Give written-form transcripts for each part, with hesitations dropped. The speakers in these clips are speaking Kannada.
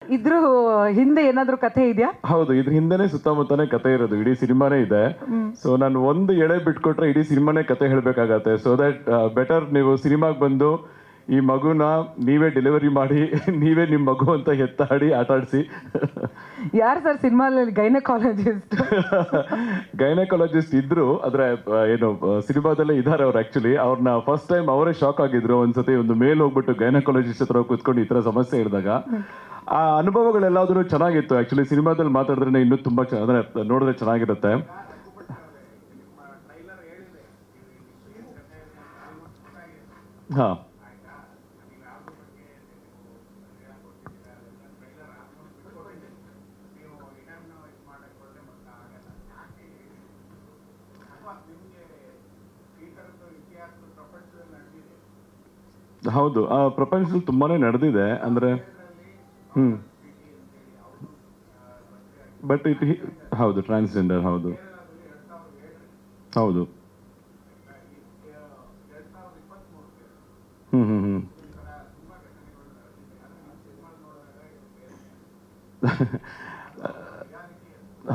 ಇದ್ರ ಹಿಂದೆ ಏನಾದ್ರೂ ಕಥೆ ಇದೆಯಾ? ಹೌದು, ಇದ್ರ ಹಿಂದೆನೆ ಸುತ್ತಮುತ್ತನೇ ಕತೆ ಇರೋದು, ಇಡೀ ಸಿನಿಮಾನೇ ಇದೆ. ಸೊ ನಾನು ಒಂದು ಎಳೆ ಬಿಟ್ಕೊಟ್ರೆ ಇಡೀ ಸಿನಿಮಾನೇ ಕತೆ ಹೇಳ್ಬೇಕಾಗತ್ತೆ. ಸೊ ದಟ್ ಬೆಟರ್ ನೀವು ಸಿನಿಮಾಗೆ ಬಂದು ಈ ಮಗುನ ನೀವೇ ಡೆಲಿವರಿ ಮಾಡಿ ನೀವೇ ನಿಮ್ಮ ಮಗು ಅಂತ ಎತ್ತಾಡಿ ಆಟಾಡಿಸಿ. ಯಾರು ಸರ್ ಸಿನಿಮಾದಲ್ಲಿ ಗೈನಕಾಲಜಿಸ್ಟ್? ಗೈನಕಾಲಜಿಸ್ಟ್ ಇದ್ರು, ಆದ್ರೆ ಏನು ಸಿನಿಮಾದಲ್ಲೇ ಇದ್ದಾರೆ ಅವ್ರು. ಆಕ್ಚುಲಿ ಅವ್ರನ್ನ ಫಸ್ಟ್ ಟೈಮ್ ಅವರೇ ಶಾಕ್ ಆಗಿದ್ರು. ಒಂದ್ಸತಿ ಒಂದು ಮೇಲ್ ಹೋಗ್ಬಿಟ್ಟು ಗೈನಕಾಲಜಿಸ್ಟ್ ಹತ್ರ ಕೂತ್ಕೊಂಡು ಈ ತರ ಸಮಸ್ಯೆ ಇರಿದಾಗ ಆ ಅನುಭವಗಳೆಲ್ಲದೂ ಚೆನ್ನಾಗಿತ್ತು. ಆಕ್ಚುಲಿ ಸಿನಿಮಾದಲ್ಲಿ ಮಾತಾಡಿದ್ರೆ ಇನ್ನೂ ತುಂಬಾ ಅಂದ್ರೆ ನೋಡಿದ್ರೆ ಚೆನ್ನಾಗಿರುತ್ತೆ. ಹಾ, ಹೌದು, ಆ ಪ್ರಪಂಚದಲ್ಲಿ ತುಂಬಾನೇ ನಡೆದಿದೆ. ಅಂದ್ರೆ ಬಟ್ ಹೌದು, ಟ್ರಾನ್ಸ್ಜೆಂಡರ್, ಹೌದು ಹೌದು.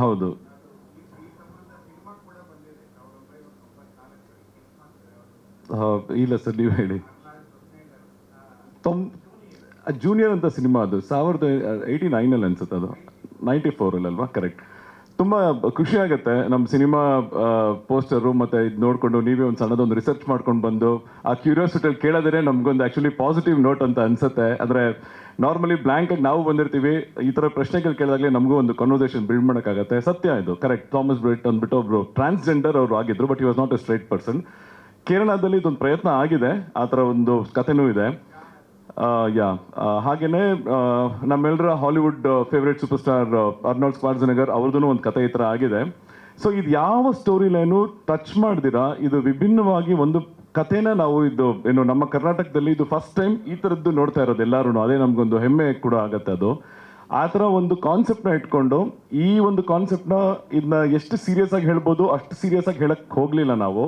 ಹೌದು. ಇಲ್ಲ ಸರ್, ನೀವು ಹೇಳಿ. ಜೂನಿಯರ್ ಅಂತ ಸಿನಿಮಾ, ಅದು 1989 ಅನ್ಸುತ್ತೆ, ಅದು 94 ಅಲ್ವಾ? ಕರೆಕ್ಟ್. ತುಂಬ ಖುಷಿ ಆಗುತ್ತೆ ನಮ್ಮ ಸಿನಿಮಾ ಪೋಸ್ಟರು ಮತ್ತು ಇದು ನೋಡಿಕೊಂಡು ನೀವೇ ಒಂದು ಸಣ್ಣದೊಂದು ರಿಸರ್ಚ್ ಮಾಡ್ಕೊಂಡು ಬಂದು ಆ ಕ್ಯೂರಿಯಾಸಿಟಿಯಲ್ಲಿ ಕೇಳೋದೇ ನಮಗೊಂದು ಆ್ಯಕ್ಚುಲಿ ಪಾಸಿಟಿವ್ ನೋಟ್ ಅಂತ ಅನ್ಸುತ್ತೆ. ಅಂದರೆ ನಾರ್ಮಲಿ ಬ್ಲ್ಯಾಂಕಾಗಿ ನಾವು ಬಂದಿರ್ತೀವಿ, ಈ ಥರ ಪ್ರಶ್ನೆಗಳು ಕೇಳಿದಾಗಲೇ ನಮಗೂ ಒಂದು ಕನ್ವರ್ಸೇಷನ್ ಬಿಲ್ಡ್ ಮಾಡೋಕ್ಕಾಗತ್ತೆ. ಸತ್ಯ ಇದು, ಕರೆಕ್ಟ್. ಥಾಮಸ್ ಬ್ರೈಟ್ ಅಂದ್ಬಿಟ್ಟು ಒಬ್ರು ಟ್ರಾನ್ಸ್ಜೆಂಡರ್ ಅವರು ಆಗಿದ್ರು, but he was not A straight person. ಕೇರಳದಲ್ಲಿ ಇದೊಂದು ಪ್ರಯತ್ನ ಆಗಿದೆ, ಆ ಥರ ಒಂದು ಕಥೆನೂ ಇದೆ. ಹಾಗೇನೆ ನಮ್ಮೆಲ್ಲರ Hollywood favourite super star Arnold Schwarzenegger ಅವ್ರದ್ದು ಒಂದು ಕತೆ ಈ ಥರ ಆಗಿದೆ. ಸೊ ಇದು ಯಾವ ಸ್ಟೋರಿ ಲೈನು ಟಚ್ ಮಾಡ್ದಿರಾ, ಇದು ವಿಭಿನ್ನವಾಗಿ ಒಂದು ಕಥೆನ ನಾವು ಇದು ಏನು ನಮ್ಮ ಕರ್ನಾಟಕದಲ್ಲಿ ಇದು ಫಸ್ಟ್ ಟೈಮ್ ಈ ಥರದ್ದು ನೋಡ್ತಾ ಇರೋದು ಎಲ್ಲರೂ. ಅದೇ ನಮಗೊಂದು ಹೆಮ್ಮೆ ಕೂಡ ಆಗತ್ತೆ. ಅದು ಆ ಥರ ಒಂದು ಕಾನ್ಸೆಪ್ಟ್ನ ಇಟ್ಕೊಂಡು ಈ ಒಂದು ಕಾನ್ಸೆಪ್ಟ್ನ ಇದನ್ನ ಎಷ್ಟು ಸೀರಿಯಸ್ ಆಗಿ ಹೇಳ್ಬೋದು ಅಷ್ಟು ಸೀರಿಯಸ್ ಆಗಿ ಹೇಳಕ್ ಹೋಗ್ಲಿಲ್ಲ ನಾವು.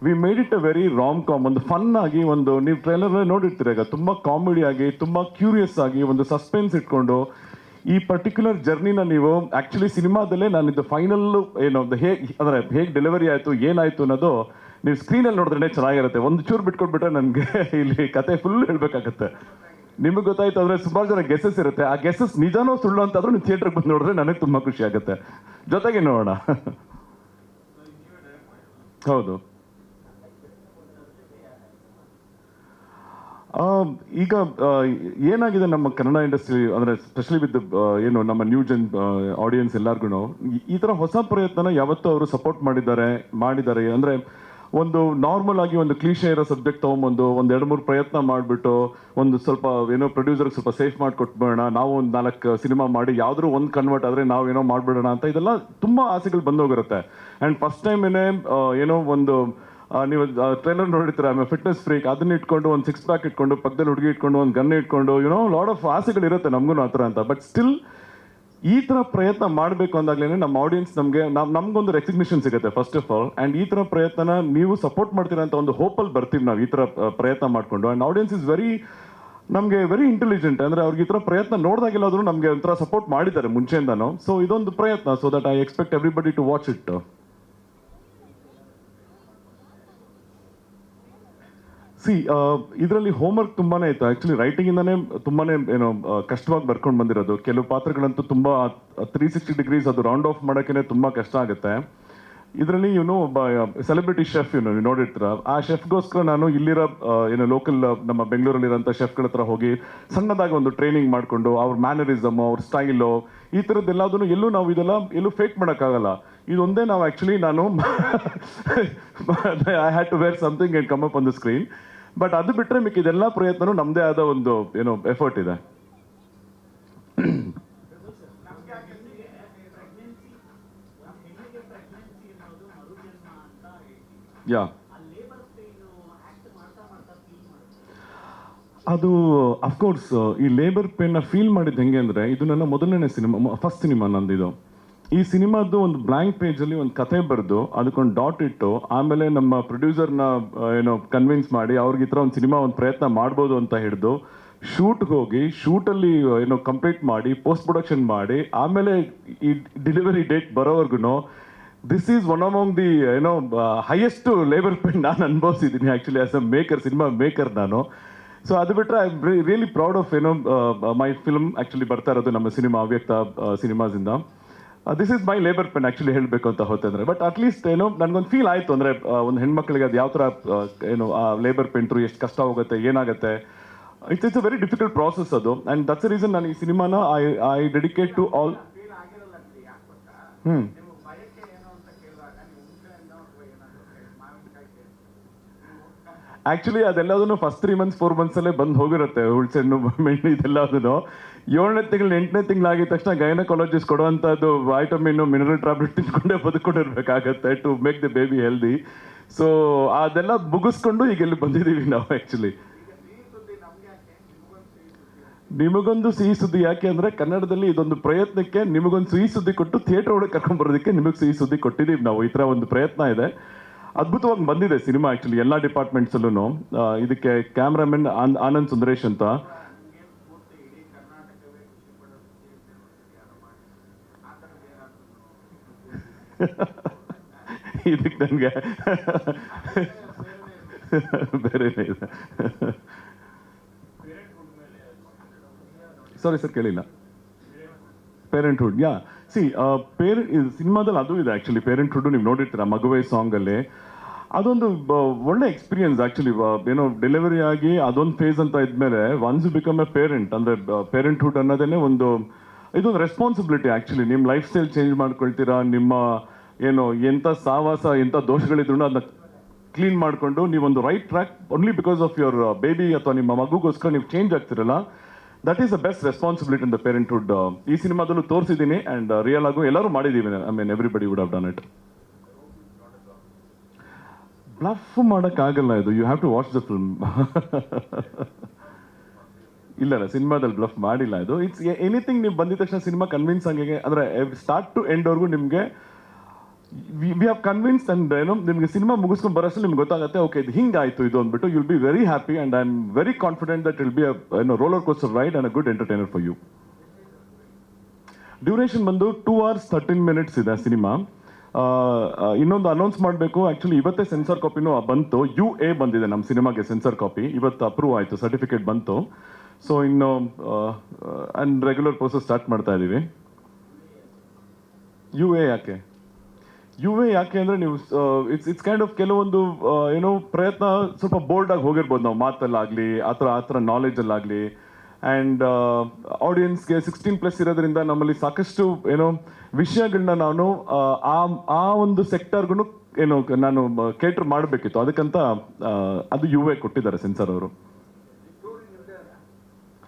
We made it a very rom com, ಒಂದು ಫನ್ ಆಗಿ, ಒಂದು ನೀವು ಟ್ರೈಲರ್ ನೋಡಿರ್ತೀರ ಈಗ, ತುಂಬ ಕಾಮಿಡಿ ಆಗಿ, ತುಂಬ ಕ್ಯೂರಿಯಸ್ ಆಗಿ, ಒಂದು ಸಸ್ಪೆನ್ಸ್ ಇಟ್ಕೊಂಡು ಈ ಪರ್ಟಿಕ್ಯುಲರ್ ಜರ್ನಿನ ನೀವು ಆ್ಯಕ್ಚುಲಿ ಸಿನಿಮಾದಲ್ಲೇ ನಾನು ಇದು ಫೈನಲ್ ಏನು ಹೇಗೆ ಡೆಲಿವರಿ ಆಯಿತು ಏನಾಯಿತು ಅನ್ನೋದು ನೀವು ಸ್ಕ್ರೀನಲ್ಲಿ ನೋಡಿದ್ರೆ ಚೆನ್ನಾಗಿರುತ್ತೆ. ಒಂದು ಚೂರು ಬಿಟ್ಕೊಟ್ಬಿಟ್ರೆ ನನಗೆ ಇಲ್ಲಿ ಕತೆ ಫುಲ್ ಹೇಳ್ಬೇಕಾಗತ್ತೆ. ನಿಮಗೆ ಗೊತ್ತಾಯ್ತು ಅಂದರೆ ಸುಮಾರು ಜನ ಗೆಸಸ್ ಇರುತ್ತೆ, ಆ ಗೆಸಸ್ ನಿಜಾನೋ ಸುಳ್ಳು ಅಂತಾದ್ರೂ ನೀವು ಥಿಯೇಟ್ರಿಗೆ ಬಂದು ನೋಡಿದ್ರೆ ನನಗೆ ತುಂಬ ಖುಷಿ ಆಗುತ್ತೆ. ಜೊತೆಗೆ ನೋಡೋಣ. ಹೌದು. ಈಗ ಏನಾಗಿದೆ ನಮ್ಮ ಕನ್ನಡ ಇಂಡಸ್ಟ್ರಿ ಅಂದರೆ ಸ್ಪೆಷಲಿ ವಿತ್ ಏನು ನಮ್ಮ ನ್ಯೂ ಜನ್ ಆಡಿಯನ್ಸ್ ಎಲ್ಲರಿಗೂ ಈ ಥರ ಹೊಸ ಪ್ರಯತ್ನನ ಯಾವತ್ತೂ ಅವರು ಸಪೋರ್ಟ್ ಮಾಡಿದ್ದಾರೆ. ಅಂದರೆ ಒಂದು ನಾರ್ಮಲ್ ಆಗಿ ಒಂದು ಕ್ಲೀಶೆ ಇರೋ ಸಬ್ಜೆಕ್ಟ್ ತೊಗೊಂಬಂದು ಒಂದು 2-3 ಪ್ರಯತ್ನ ಮಾಡಿಬಿಟ್ಟು ಒಂದು ಸ್ವಲ್ಪ ಏನೋ ಪ್ರೊಡ್ಯೂಸರ್ಗೆ ಸ್ವಲ್ಪ ಸೇಫ್ ಮಾಡಿಕೊಟ್ಬಿಡೋಣ, ನಾವು ಒಂದು 4 ಸಿನಿಮಾ ಮಾಡಿ ಯಾವುದ್ರೂ ಒಂದು ಕನ್ವರ್ಟ್ ಆದರೆ ನಾವು ಏನೋ ಮಾಡಿಬಿಡೋಣ ಅಂತ ಇದೆಲ್ಲ ತುಂಬ ಆಸೆಗಳು ಬಂದೋಗಿರುತ್ತೆ. ಆ್ಯಂಡ್ ಫಸ್ಟ್ ಟೈಮ್ ಏನೋ ಒಂದು ನೀವು ಟ್ರೈಲರ್ ನೋಡಿರ್ತೀರ, ಆಮೇಲೆ ಫಿಟ್ನೆಸ್ ಫ್ರೀಕ್ ಅದನ್ನ ಇಟ್ಕೊಂಡು ಒಂದು 6 ಪ್ಯಾಕ್ ಇಟ್ಕೊಂಡು ಪಕ್ಕದಲ್ಲಿ ಹುಡುಗಿ ಇಟ್ಕೊಂಡು ಒಂದು ಗನ್ ಇಟ್ಕೊಂಡು ಲಾಡ್ ಆಫ್ ಆಸೆಗಳು ಇರುತ್ತೆ ನಮಗೂ ಆ ಥರ ಅಂತ. ಬಟ್ ಸ್ಟಿಲ್ ಈ ಥರ ಪ್ರಯತ್ನ ಮಾಡಬೇಕು ಅಂದಾಗಲೇ ನಮ್ಮ ಆಡಿಯನ್ಸ್ ನಮಗೊಂದು ರೆಕಗ್ನಿಷನ್ ಸಿಗುತ್ತೆ ಫಸ್ಟ್ ಆಫ್ ಆಲ್. ಆ್ಯಂಡ್ ಈ ಥರ ಪ್ರಯತ್ನ ನೀವು ಸಪೋರ್ಟ್ ಮಾಡ್ತೀರಾ ಅಂತ ಒಂದು ಹೋಪಲ್ಲಿ ಬರ್ತೀವಿ ನಾವು ಈ ಥರ ಪ್ರಯತ್ನ ಮಾಡಿಕೊಂಡು. ಆ್ಯಂಡ್ ಆಡಿಯನ್ಸ್ ಇಸ್ ನಮಗೆ ವೆರಿ ಇಂಟೆಲಿಜೆಂಟ್. ಅಂದರೆ ಅವ್ರಿಗೆ ಈ ಥರ ಪ್ರಯತ್ನ ನೋಡಿದಾಗೆಲ್ಲಾದರೂ ನಮಗೆ ಒಂಥರ ಸಪೋರ್ಟ್ ಮಾಡಿದ್ದಾರೆ ಮುಂಚೆಯಿಂದನೂ. ಸೊ ಇದೊಂದು ಪ್ರಯತ್ನ, so that I expect everybody to watch it. ಇದರಲ್ಲಿ ಹೋಮ್ವರ್ಕ್ ತುಂಬಾನೇ ಇತ್ತು. ಆ್ಯಕ್ಚುಲಿ ರೈಟಿಂಗಿಂದಾನೇ ತುಂಬಾನೇ ಕಷ್ಟವಾಗಿ ಬರ್ಕೊಂಡು ಬಂದಿರೋದು. ಕೆಲವು ಪಾತ್ರಗಳಂತೂ ತುಂಬ 360 ಡಿಗ್ರೀಸ್ ಅದು ರೌಂಡ್ ಆಫ್ ಮಾಡೋಕ್ಕೇ ತುಂಬ ಕಷ್ಟ ಆಗುತ್ತೆ. ಇದರಲ್ಲಿ ಒಬ್ಬ ಸೆಲೆಬ್ರಿಟಿ ಶೆಫ್ ನೀವು ನೋಡಿರ್ತೀರ. ಆ ಶೆಫ್ಗೋಸ್ಕರ ನಾನು ಇಲ್ಲಿರೋ ಲೋಕಲ್ ನಮ್ಮ ಬೆಂಗಳೂರಲ್ಲಿರೋಂಥ ಶೆಫ್ಗಳ ಹತ್ರ ಹೋಗಿ ಸಣ್ಣದಾಗಿ ಒಂದು ಟ್ರೈನಿಂಗ್ ಮಾಡಿಕೊಂಡು ಅವ್ರ ಮ್ಯಾನರಿಸಮು, ಅವ್ರ ಸ್ಟೈಲು, ಈ ಥರದ್ದೆಲ್ಲದನ್ನು ನಾವು ಎಲ್ಲೂ ಫೇಕ್ ಮಾಡೋಕ್ಕಾಗಲ್ಲ. ಇದೊಂದೇ ನಾವು ಆ್ಯಕ್ಚುಲಿ ನಾನು I had to wear something and come up on the screen. But ಅದು ಬಿಟ್ಟರೆ ಮಿಕ್ಕಿದೆಲ್ಲ ಪ್ರಯತ್ನನೂ ನಮ್ಮದೇ ಆದ ಒಂದು ಎಫರ್ಟ್ ಇದೆ. ಯಾ, ಅದು ಅಫ್ಕೋರ್ಸ್ ಈ ಲೇಬರ್ ಪೇನ್ನ ಫೀಲ್ ಮಾಡಿದ್ದು ಹೆಂಗೆ ಅಂದರೆ, ಇದು ನನ್ನ ಮೊದಲನೇ ಸಿನಿಮಾ, ಫಸ್ಟ್ ಸಿನಿಮಾ ನಂದಿದು. ಈ ಸಿನಿಮಾದ್ದು ಒಂದು ಬ್ಲ್ಯಾಂಕ್ ಪೇಜಲ್ಲಿ ಒಂದು ಕಥೆ ಬರೆದು ಅದಕ್ಕೊಂದು ಡಾಟ್ ಇಟ್ಟು ಆಮೇಲೆ ನಮ್ಮ ಪ್ರೊಡ್ಯೂಸರ್ನ ಕನ್ವಿನ್ಸ್ ಮಾಡಿ ಅವ್ರಿಗೆ ಈ ಥರ ಒಂದು ಸಿನಿಮಾ ಒಂದು ಪ್ರಯತ್ನ ಮಾಡ್ಬೋದು ಅಂತ ಹಿಡಿದು ಶೂಟ್ಗೆ ಹೋಗಿ ಶೂಟಲ್ಲಿ ಏನೋ ಕಂಪ್ಲೀಟ್ ಮಾಡಿ ಪೋಸ್ಟ್ ಪ್ರೊಡಕ್ಷನ್ ಮಾಡಿ ಆಮೇಲೆ ಈ ಡೆಲಿವರಿ ಡೇಟ್ ಬರೋವರೆಗೂ this is one among the ಏನೋ ಹೈಯೆಸ್ಟ್ ಲೇಬರ್ ಪೇನ್ ನಾನು ಅನುಭವಿಸಿದ್ದೀನಿ actually as a maker, cinema maker ನಾನು. ಸೊ ಅದು ಬಿಟ್ಟರೆ I am really proud of ಏನೋ ಮೈ ಫಿಲ್ಮ್ ಆ್ಯಕ್ಚುಲಿ ಬರ್ತಾ ಇರೋದು ನಮ್ಮ ಸಿನಿಮಾ ಅವ್ಯಕ್ತ ಸಿನಿಮಾಸಿಂದ. This is my labour pain actually ಹೇಳಬೇಕು ಅಂತ ಹೋತಂದ್ರೆ. ಬಟ್ ಅಟ್ಲೀಸ್ಟ್ ಏನೋ ನನಗೊಂದು ಫೀಲ್ ಆಯಿತು ಅಂದರೆ ಒಂದು ಹೆಣ್ಮಕ್ಳಿಗೆ ಅದು ಯಾವ ಥರ ಏನು ಆ ಲೇಬರ್ ಪೆನ್ ಥ್ರೂ ಎಷ್ಟು ಕಷ್ಟ ಹೋಗುತ್ತೆ, ಏನಾಗುತ್ತೆ. It's a very difficult process ಅದು. ಆ್ಯಂಡ್ ದಟ್ಸ್ ದ ರೀಸನ್ ನಾನು ಈ ಸಿನಿಮಾನ I dedicate to all. Actually ಅದೆಲ್ಲದೂ ಫಸ್ಟ್ 3 months 4 months ಬಂದು ಹೋಗಿರುತ್ತೆ. ಹುಳ್ಸೆಣ್ಣು ಮೆಣ್ಣು ಇದೆಲ್ಲದೂ 7ನೇ ತಿಂಗಳು 8ನೇ ತಿಂಗಳಾಗಿದ ತಕ್ಷಣ ಗೈನಕಾಲಜಿಸ್ಟ್ ಕೊಡುವಂಥದ್ದು ವೈಟಮಿನ್ನು ಮಿನರಲ್ ಟ್ಯಾಬ್ಲೆಟ್ ತಿನ್ಕೊಂಡೇ ಬದುಕೊಂಡಿರ್ಬೇಕಾಗತ್ತೆ to make the baby healthy. So ಅದೆಲ್ಲ ಮುಗಿಸ್ಕೊಂಡು ಈಗ ಇಲ್ಲಿ ಬಂದಿದ್ದೀವಿ ನಾವು ಆ್ಯಕ್ಚುಲಿ. ನಿಮಗೊಂದು ಸಿಹಿ ಸುದ್ದಿ ಯಾಕೆ ಅಂದರೆ ಕನ್ನಡದಲ್ಲಿ ಇದೊಂದು ಪ್ರಯತ್ನಕ್ಕೆ ನಿಮಗೊಂದು ಸಿಹಿ ಸುದ್ದಿ ಕೊಟ್ಟು ಥಿಯೇಟರ್ ಒಳಗೆ ಕರ್ಕೊಂಡ್ಬರೋದಕ್ಕೆ ನಿಮಗೆ ಸಿಹಿ ಸುದ್ದಿ ಕೊಟ್ಟಿದ್ದೀವಿ ನಾವು. ಈ ಥರ ಒಂದು ಪ್ರಯತ್ನ ಇದೆ, ಅದ್ಭುತವಾಗಿ ಬಂದಿದೆ ಸಿನಿಮಾ ಆ್ಯಕ್ಚುಲಿ ಎಲ್ಲ ಡಿಪಾರ್ಟ್ಮೆಂಟ್ಸಲ್ಲೂ. ಇದಕ್ಕೆ ಕ್ಯಾಮ್ರಾಮನ್ ಆನಂದ್ ಸುಂದರೇಶ್ ಅಂತ. ಇದಕ್ಕೆ ನನಗೆ ಬೇರೆನೇ ಇದೆ. ಸಾರಿ ಸರ್ ಕೇಳಿಲ್ಲ. ಪೇರೆಂಟ್ಹುಡ್ ಯಾ ಸಿನಿಮಾದಲ್ಲಿ ಅದು ಇದೆ ಆ್ಯಕ್ಚುಲಿ. ಪೇರೆಂಟ್ಹುಡ್ ನೀವು ನೋಡಿರ್ತೀರ ಮಗುವೆ ಸಾಂಗಲ್ಲಿ. ಅದೊಂದು ಒಳ್ಳೆ ಎಕ್ಸ್ಪೀರಿಯನ್ಸ್ ಆ್ಯಕ್ಚುಲಿ. ಏನೋ ಡೆಲಿವರಿ ಆಗಿ ಅದೊಂದು ಫೇಸ್ ಅಂತ ಇದ್ಮೇಲೆ once you become a parent ಅಂದರೆ ಪೇರೆಂಟ್ಹುಡ್ ಅನ್ನೋದೇ ಇದೊಂದು ರೆಸ್ಪಾನ್ಸಿಬಿಲಿಟಿ ಆ್ಯಕ್ಚುಲಿ. ನಿಮ್ಮ ಲೈಫ್ ಸ್ಟೈಲ್ ಚೇಂಜ್ ಮಾಡ್ಕೊಳ್ತೀರಾ, ನಿಮ್ಮ ಏನು ಎಂಥ ಸಾವಾಸ ಎಂಥ ದೋಷಗಳಿದ್ರು ಅದನ್ನ ಕ್ಲೀನ್ ಮಾಡಿಕೊಂಡು ನೀವೊಂದು right track only because of your baby ಅಥವಾ ನಿಮ್ಮ ಮಗುಗೋಸ್ಕರ ನೀವು ಚೇಂಜ್ ಆಗ್ತಿರಲ್ಲ. That is the best responsibility in the parenthood. ಈ ಸಿನಿಮಾದಲ್ಲೂ ತೋರಿಸಿದ್ದೀನಿ ಆ್ಯಂಡ್ ರಿಯಲ್ ಆಗು ಎಲ್ಲರೂ ಮಾಡಿದ್ದೀವಿ. I mean everybody would have done it. Bluff ಮಾಡೋಕ್ಕಾಗಲ್ಲ ಇದು. You have to watch the film. ಇಲ್ಲ ಸಿನಿಮಾದಲ್ಲಿ ಬ್ಲಫ್ ಮಾಡಿಲ್ಲ ಇದು. ಇಟ್ಸ್ ಎನಿಥಿಂಗ್ ನೀವು ಬಂದಿದ ತಕ್ಷಣ ಸಿನಿಮಾ ಕನ್ವಿನ್ಸ್ ಹಂಗೆ ಅಂದರೆ ಸ್ಟಾರ್ಟ್ ಟು ಎಂಡ್ವರೆಗೂ ನಿಮಗೆ ವಿ ಹ್ಯಾವ್ ಕನ್ವಿನ್ಸ್. ಆ್ಯಂಡ್ ಏನೋ ನಿಮಗೆ ಸಿನಿಮಾ ಮುಗಿಸ್ಕೊಂಡು ಬರೋಷ್ಟು ನಿಮ್ಗೆ ಗೊತ್ತಾಗುತ್ತೆ ಓಕೆ ಇದು ಹಿಂಗಾಯಿತು ಇದು ಅಂದ್ಬಿಟ್ಟು you will be very happy and I am very confident that will be roller coaster ride and a good entertainer for you. Duration ಬಂದು 2 hours 13 minutes ಇದೆ ಸಿನಿಮಾ. ಇನ್ನೊಂದು ಅನೌನ್ಸ್ ಮಾಡಬೇಕು ಆ್ಯಕ್ಚುಲಿ, ಇವತ್ತೇ ಸೆನ್ಸಾರ್ ಕಾಪಿನೂ ಬಂತು. UA ಬಂದಿದೆ ನಮ್ಮ ಸಿನಿಮಾಗೆ ಸೆನ್ಸಾರ್ ಕಾಪಿ, ಇವತ್ತು ಅಪ್ರೂವ್ ಆಯಿತು, ಸರ್ಟಿಫಿಕೇಟ್ ಬಂತು. ಸೊ ಇನ್ನು ಆ್ಯಂಡ್ ರೆಗ್ಯುಲರ್ ಪ್ರೋಸೆಸ್ ಸ್ಟಾರ್ಟ್ ಮಾಡ್ತಾ ಇದ್ದೀವಿ. UA ಯಾಕೆ ಅಂದರೆ ನೀವು ಇಟ್ಸ್ ಕೈಂಡ್ ಆಫ್ ಕೆಲವೊಂದು ಏನೋ ಪ್ರಯತ್ನ ಸ್ವಲ್ಪ ಬೋಲ್ಡಾಗಿ ಹೋಗಿರ್ಬೋದು ನಾವು ಮಾತಲ್ಲಾಗಲಿ ಆ ಥರ ನಾಲೆಜಲ್ಲಾಗಲಿ. ಆ್ಯಂಡ್ ಆಡಿಯನ್ಸ್ಗೆ 16+ ಇರೋದ್ರಿಂದ ನಮ್ಮಲ್ಲಿ ಸಾಕಷ್ಟು ಏನೋ ವಿಷಯಗಳನ್ನ ನಾನು ಆ ಒಂದು ಸೆಕ್ಟರ್ಗೂ ಏನೋ ನಾನು ಕೇಟರ್ ಮಾಡಬೇಕಿತ್ತು. ಅದಕ್ಕಂತ ಅದು UA ಕೊಟ್ಟಿದ್ದಾರೆ ಸೆನ್ಸಾರ್ ಅವರು.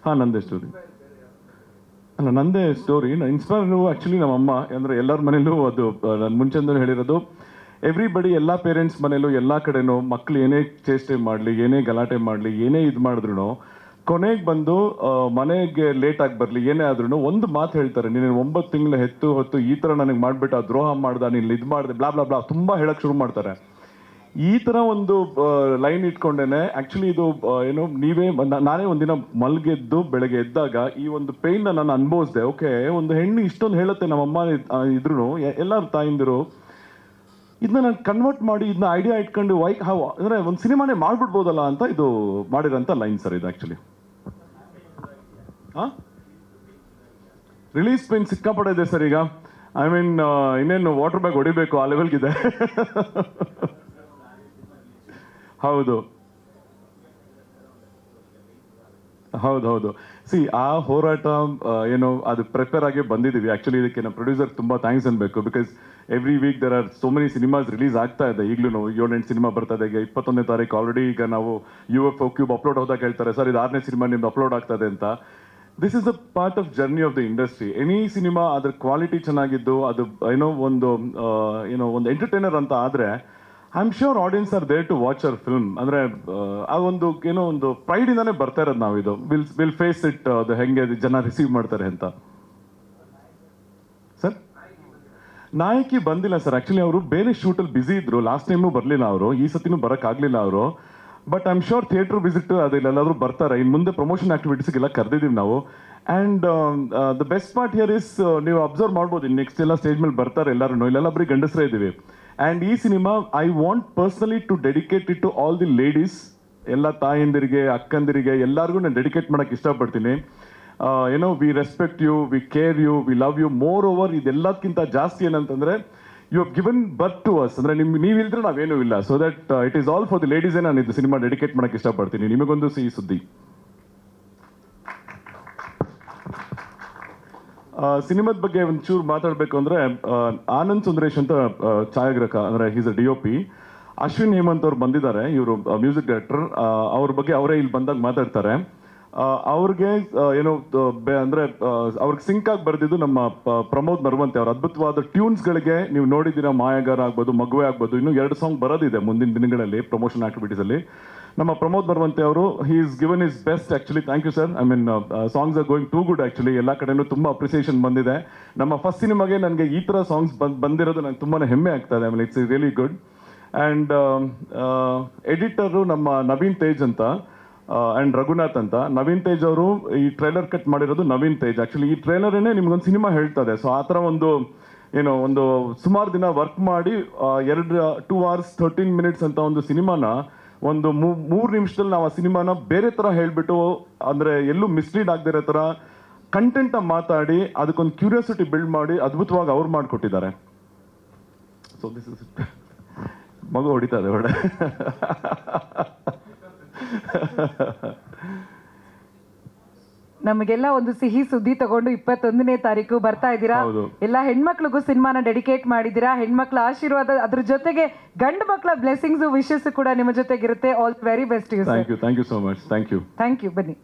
ಹಾಂ ನಂದೇ ಸ್ಟೋರಿ ಅಲ್ಲ ನಂದೇ ಸ್ಟೋರಿ. ಇನ್ಸ್ಪೈರ್ ಆ್ಯಕ್ಚುಲಿ ನಮ್ಮ ಅಮ್ಮ ಅಂದರೆ ಎಲ್ಲರ ಮನೇಲೂ ಅದು ನಾನು ಮುಂಚೆಂದೂ ಹೇಳಿರೋದು. ಎವ್ರಿಬಡಿ ಎಲ್ಲ ಪೇರೆಂಟ್ಸ್ ಮನೇಲೂ ಎಲ್ಲ ಕಡೆನೂ ಮಕ್ಳು ಏನೇ ಚೇಷ್ಟೆ ಮಾಡಲಿ, ಏನೇ ಗಲಾಟೆ ಮಾಡಲಿ, ಏನೇ ಇದು ಮಾಡಿದ್ರು ಕೊನೆಗೆ ಬಂದು ಮನೆಗೆ ಲೇಟಾಗಿ ಬರಲಿ ಏನೇ ಆದ್ರೂ ಒಂದು ಮಾತು ಹೇಳ್ತಾರೆ, ನೀನು 9 ತಿಂಗಳು ಹೊತ್ತು ಈ ಥರ ನನಗೆ ಮಾಡಿಬಿಟ್ಟು ಆ ದ್ರೋಹ ಮಾಡ್ದ, ನೀನು ಇದು ಮಾಡಿದೆ ಬ್ಲಾ ಬ್ಲಾ ಬ್ಲಾ ತುಂಬ ಹೇಳಕ್ಕೆ ಶುರು ಮಾಡ್ತಾರೆ. ಈ ಥರ ಒಂದು ಲೈನ್ ಇಟ್ಕೊಂಡೇನೆ ಆ್ಯಕ್ಚುಲಿ ಇದು ಏನೋ ನಾನೇ ಒಂದಿನ ಮಲ್ಗೆದ್ದು ಬೆಳಗ್ಗೆ ಎದ್ದಾಗ ಈ ಒಂದು ಪೇಯ್ನ ನಾನು ಅನುಭವಿಸಿದೆ. ಓಕೆ, ಒಂದು ಹೆಣ್ಣು ಇಷ್ಟೊಂದು ಹೇಳುತ್ತೆ ನಮ್ಮಮ್ಮ ಇದ್ರು ಎಲ್ಲರೂ ತಾಯಿಂದಿರು ಇದನ್ನ ನಾನು ಕನ್ವರ್ಟ್ ಮಾಡಿ ಇದನ್ನ ಐಡಿಯಾ ಇಟ್ಕೊಂಡು ಅಂದರೆ ಒಂದು ಸಿನಿಮಾನೇ ಮಾಡ್ಬಿಡ್ಬೋದಲ್ಲ ಅಂತ ಇದು ಮಾಡಿರೋಂಥ ಲೈನ್ ಸರ್ ಇದು ಆ್ಯಕ್ಚುಲಿ. ಹಾಂ ರಿಲೀಸ್ ಪೇನ್ ಸಿಕ್ಕಾಪಡೆ ಇದೆ ಸರ್ ಈಗ. ಐ ಮೀನ್ ಇನ್ನೇನು ವಾಟರ್ ಬ್ಯಾಗ್ ಹೊಡಿಬೇಕು ಆ ಲೆವೆಲ್ಗಿದೆ. ಹೌದು ಆ ಹೋರಾಟ ಏನೋ ಅದು ಪ್ರಿಪೇರ್ ಆಗಿ ಬಂದಿದ್ದೀವಿ ಆ್ಯಕ್ಚುಲಿ. ಇದಕ್ಕೆ ನಮ್ಮ ಪ್ರೊಡ್ಯೂಸರ್ ತುಂಬ ಥ್ಯಾಂಕ್ಸ್ ಅನ್ಬೇಕು. Because every week there are so many cinemas release ಆಗ್ತಾ ಇದೆ. ಈಗಲೂ 7-8 ಸಿನಿಮಾ ಬರ್ತಾ ಇದೆ. ಈಗ 21ನೇ ತಾರೀಕು ಆಲ್ರೆಡಿ ಈಗ ನಾವು UFO ಕ್ಯೂಬ್ ಅಪ್ಲೋಡ್ ಹೋದಾಗ ಹೇಳ್ತಾರೆ ಸರ್ ಇದು 6ನೇ ಸಿನಿಮಾ ನಿಮ್ದು ಅಪ್ಲೋಡ್ ಆಗ್ತದೆ ಅಂತ. This is a part of journey of the industry. Any cinema ಅದ್ರ ಕ್ವಾಲಿಟಿ ಚೆನ್ನಾಗಿದ್ದು ಅದು ಏನೋ ಒಂದು ಎಂಟರ್ಟೈನರ್ ಅಂತ ಆದರೆ I am sure audience are there to watch our film. ಅಂದರೆ ಆ ಒಂದು ಏನೋ ಒಂದು ಪ್ರೈಡಿಂದಾನೇ ಬರ್ತಾ ಇರೋದು ನಾವು. ಇದು ವಿಲ್ ಫೇಸ್ ಇಟ್ ಅದು ಹೆಂಗೆ ಜನ ರಿಸೀವ್ ಮಾಡ್ತಾರೆ ಅಂತ. ಸರ್ ನಾಯಕಿ ಬಂದಿಲ್ಲ ಸರ್ ಆ್ಯಕ್ಚುಲಿ. ಅವರು ಬೇರೆ ಶೂಟಲ್ಲಿ ಬ್ಯುಸಿ ಇದ್ರು. ಲಾಸ್ಟ್ ಟೈಮು ಬರಲಿಲ್ಲ ಅವರು, ಈ ಸತಿನೂ ಬರೋಕ್ಕಾಗಲಿಲ್ಲ ಅವರು. But I am sure theatre visit ಅದೆಲ್ಲಾದ್ರೂ ಬರ್ತಾರೆ. ಇನ್ನು ಮುಂದೆ ಪ್ರಮೋಷನ್ ಆಕ್ಟಿವಿಟೀಸ್ಗೆಲ್ಲ ಕರೆದಿದ್ದೀವಿ ನಾವು. And the best part here is ನೀವು ಅಬ್ಸರ್ವ್ ಮಾಡ್ಬೋದು, ನೆಕ್ಸ್ಟ್ ಎಲ್ಲ ಸ್ಟೇಜ್ ಮೇಲೆ ಬರ್ತಾರೆ ಎಲ್ಲರೂ, ಇಲ್ಲೆಲ್ಲ ಬರೀ ಗಂಡಸರೇ ಇದ್ದೀವಿ. ಆ್ಯಂಡ್ ಈ cinema I want personally to dedicate it to all the ladies, ಎಲ್ಲ ತಾಯಂದಿರಿಗೆ, ಅಕ್ಕಂದಿರಿಗೆ, ಎಲ್ಲರಿಗೂ ನಾನು ಡೆಡಿಕೇಟ್ ಮಾಡೋಕ್ಕೆ ಇಷ್ಟಪಡ್ತೀನಿ. ಏನೋ V respect you, we care you, we love you. Moreover ಇದೆಲ್ಲದಕ್ಕಿಂತ ಜಾಸ್ತಿ ಏನಂತಂದರೆ you have given birth to us, ಅಂದರೆ ನೀವಿಲ್ಲದ್ರೆ ನಾವೇನೂ ಇಲ್ಲ. So that it is all for the ಲೇಡೀಸೇ ನಾನು ಇದು ಸಿನಿಮಾ ಡೆಡಿಕೇಟ್ ಮಾಡೋಕ್ಕೆ ಇಷ್ಟಪಡ್ತೀನಿ. ನಿಮಗೊಂದು ಸಿಹಿ ಸುದ್ದಿ. ಸಿನಿಮಾದ ಬಗ್ಗೆ ಒಂಚೂರು ಮಾತಾಡಬೇಕು ಅಂದರೆ, ಆನಂದ್ ಸುಂದರೇಶ್ ಅಂತ ಛಾಯಾಗ್ರಾಹಕ, ಅಂದರೆ is a DOP. Ashwin Hemant ಅವ್ರು ಬಂದಿದ್ದಾರೆ, ಇವರು ಮ್ಯೂಸಿಕ್ ಡೈರೆಕ್ಟರ್. ಅವ್ರ ಬಗ್ಗೆ ಅವರೇ ಇಲ್ಲಿ ಬಂದಾಗ ಮಾತಾಡ್ತಾರೆ. ಅವ್ರಿಗೆ ಏನೋ ಅಂದರೆ ಅವ್ರಿಗೆ ಸಿಂಕ್ ಆಗಿ ಬರೆದಿದ್ದು ನಮ್ಮ ಪ್ರಮೋದ್ ಮರವಂತೆ. ಅವ್ರ ಅದ್ಭುತವಾದ ಟ್ಯೂನ್ಸ್ಗಳಿಗೆ ನೀವು ನೋಡಿದ್ದೀರಾ, ಮಾಯಗಾರ ಆಗ್ಬೋದು, ಮಗುವೆ ಆಗ್ಬೋದು. ಇನ್ನೂ 2 ಸಾಂಗ್ ಬರೋದಿದೆ ಮುಂದಿನ ದಿನಗಳಲ್ಲಿ ಪ್ರಮೋಷನ್ ಆಕ್ಟಿವಿಟೀಸಲ್ಲಿ. ನಮ್ಮ ಪ್ರಮೋದ್ ಮರವಂತೆ ಅವರು he is given his best actually. Thank you sir. I mean songs are going too good actually. ಎಲ್ಲ ಕಡೆನೂ ತುಂಬ ಅಪ್ರಿಸಿಯೇಷನ್ ಬಂದಿದೆ. ನಮ್ಮ ಫಸ್ಟ್ ಸಿನಿಮಾಗೆ ನನಗೆ ಈ ಥರ ಸಾಂಗ್ಸ್ ಬಂದಿರೋದು ನನಗೆ ತುಂಬಾ ಹೆಮ್ಮೆ ಆಗ್ತದೆ. ಆಮೇಲೆ it's really good. And editor ನಮ್ಮ ನವೀನ್ ತೇಜ್ ಅಂತ ಆ್ಯಂಡ್ ರಘುನಾಥ್ ಅಂತ. ನವೀನ್ ತೇಜ್ ಅವರು ಈ ಟ್ರೈಲರ್ ಕಟ್ ಮಾಡಿರೋದು ನವೀನ್ ತೇಜ್. ಆ್ಯಕ್ಚುಲಿ ಈ ಟ್ರೈಲರೇನೆ ನಿಮ್ಗೊಂದು ಸಿನಿಮಾ ಹೇಳ್ತದೆ. ಸೊ ಆ ಥರ ಒಂದು ಸುಮಾರು ದಿನ ವರ್ಕ್ ಮಾಡಿ 2 hours 13 minutes ಅಂತ ಒಂದು ಸಿನಿಮಾನ ಒಂದು 3 ನಿಮಿಷದಲ್ಲಿ ನಾವು ಆ ಸಿನಿಮಾನ ಬೇರೆ ಥರ ಹೇಳಿಬಿಟ್ಟು, ಅಂದರೆ ಎಲ್ಲೂ ಮಿಸ್ಲೀಡ್ ಆಗದಿರೋ ಥರ ಕಂಟೆಂಟ ಮಾತಾಡಿ ಅದಕ್ಕೊಂದು ಕ್ಯೂರಿಯಾಸಿಟಿ ಬಿಲ್ಡ್ ಮಾಡಿ ಅದ್ಭುತವಾಗಿ ಅವ್ರು ಮಾಡಿಕೊಟ್ಟಿದ್ದಾರೆ. ಸೊ ದಿಸ್ ಇಸ್ ಮಗು ಹೊಡಿತಾ ಇದೆ ಹೊಡೆ. ನಮಗೆಲ್ಲ ಒಂದು ಸಿಹಿ ಸುದ್ದಿ ತಗೊಂಡು 21ನೇ ತಾರೀಕು ಬರ್ತಾ ಇದ್ದೀರಾ. ಎಲ್ಲ ಹೆಣ್ಮಕ್ಳಿಗೂ ಸಿನಿಮಾನ ಡೆಡಿಕೇಟ್ ಮಾಡಿದ್ದೀರಾ. ಹೆಣ್ಮಕ್ಳ ಆಶೀರ್ವಾದ, ಅದ್ರ ಜೊತೆಗೆ ಗಂಡು ಮಕ್ಕಳ ಬ್ಲೆಸ್ಸಿಂಗ್ಸ್, ವಿಶಸ್ ಕೂಡ ನಿಮ್ಮ ಜೊತೆಗಿರುತ್ತೆ. All very best you. Thank you so much. Thank you. Thank you. ಬನ್ನಿ.